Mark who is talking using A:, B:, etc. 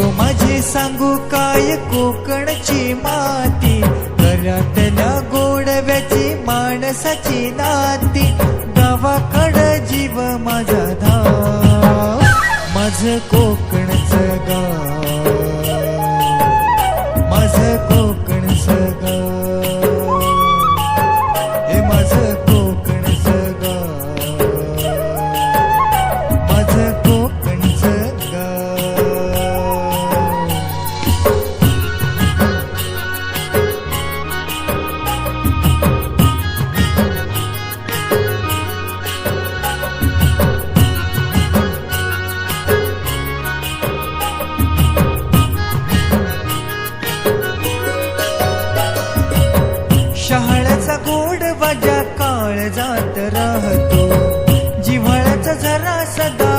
A: गो माझी सांगू काय कोकणची माती, घरातल्या गोडव्याची माणसाची नाती, गावाकडं जीव माझा धाव, माझं कोकणचं गाव, माझं कोकणचं गाव, हे माझं कोकणचं गाव, माझं कोकणचं गाव. शहाळ्याचा गोड वाजा काळजात राहतो, जिव्हाळ्याचा झरा सदा